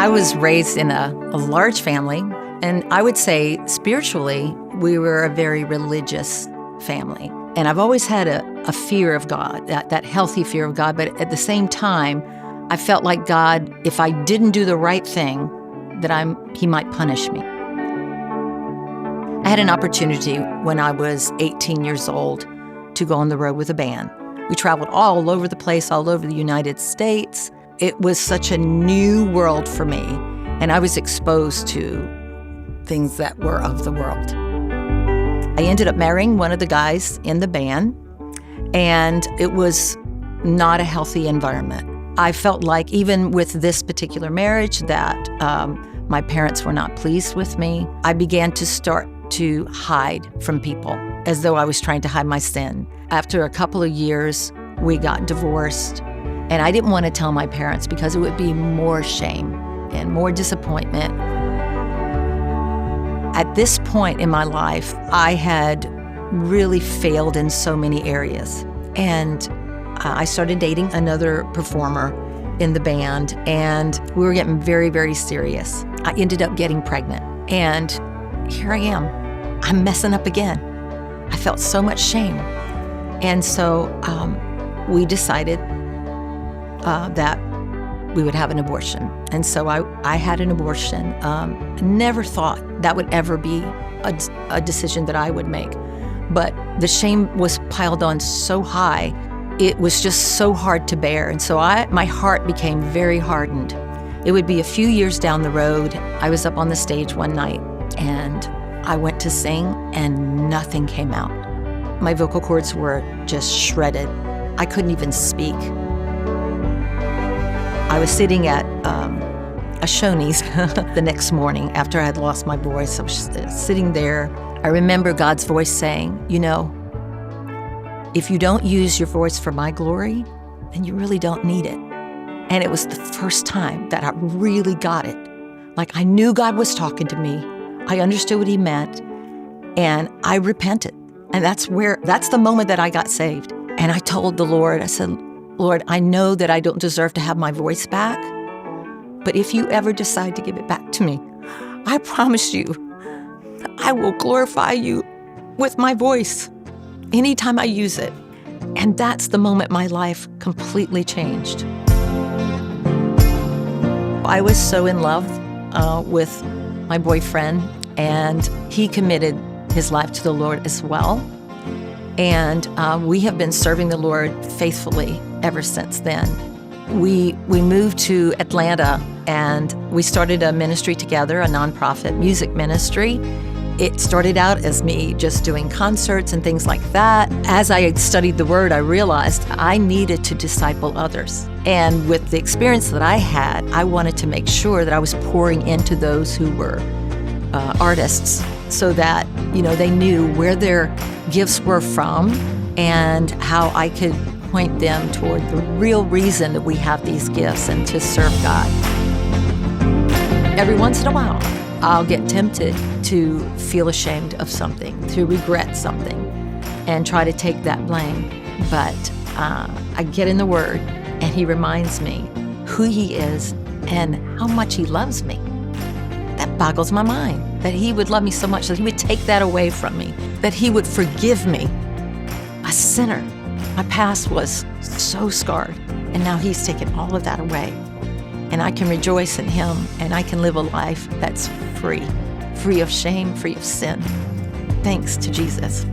I was raised in a large family, and I would say spiritually, we were a very religious family. And I've always had a fear of God, that healthy fear of God, but at the same time, I felt like God, if I didn't do the right thing, that He might punish me. I had an opportunity when I was 18 years old to go on the road with a band. We traveled all over the place, all over the United States. It was such a new world for me, and I was exposed to things that were of the world. I ended up marrying one of the guys in the band, and it was not a healthy environment. I felt like even with this particular marriage that my parents were not pleased with me. I began to start to hide from people as though I was trying to hide my sin. After a couple of years, we got divorced, and I didn't want to tell my parents because it would be more shame and more disappointment. At this point in my life, I had really failed in so many areas. And I started dating another performer in the band, and we were getting very, very serious. I ended up getting pregnant, and here I am. I'm messing up again. I felt so much shame. And so we decided that we would have an abortion. And so I had an abortion. I never thought that would ever be a decision that I would make. But the shame was piled on so high, it was just so hard to bear. And so my heart became very hardened. It would be a few years down the road. I was up on the stage one night, and I went to sing, and nothing came out. My vocal cords were just shredded. I couldn't even speak. I was sitting at a Shoney's the next morning after I had lost my voice. I was sitting there. I remember God's voice saying, you know, if you don't use your voice for my glory, then you really don't need it. And it was the first time that I really got it. Like, I knew God was talking to me. I understood what He meant, and I repented. And that's the moment that I got saved. And I told the Lord, I said, Lord, I know that I don't deserve to have my voice back, but if you ever decide to give it back to me, I promise you, I will glorify you with my voice anytime I use it. And that's the moment my life completely changed. I was so in love with my boyfriend, and he committed his life to the Lord as well. And we have been serving the Lord faithfully ever since then. We moved to Atlanta, and we started a ministry together, a nonprofit music ministry. It started out as me just doing concerts and things like that. As I studied the Word, I realized I needed to disciple others. And with the experience that I had, I wanted to make sure that I was pouring into those who were artists, so that, you know, they knew where their gifts were from and how I could point them toward the real reason that we have these gifts and to serve God. Every once in a while, I'll get tempted to feel ashamed of something, to regret something, and try to take that blame. But I get in the Word, and He reminds me who He is and how much He loves me. That boggles my mind, that He would love me so much that He would take that away from me, that He would forgive me, a sinner. My past was so scarred, and now He's taken all of that away. And I can rejoice in Him, and I can live a life that's free of shame, free of sin. Thanks to Jesus.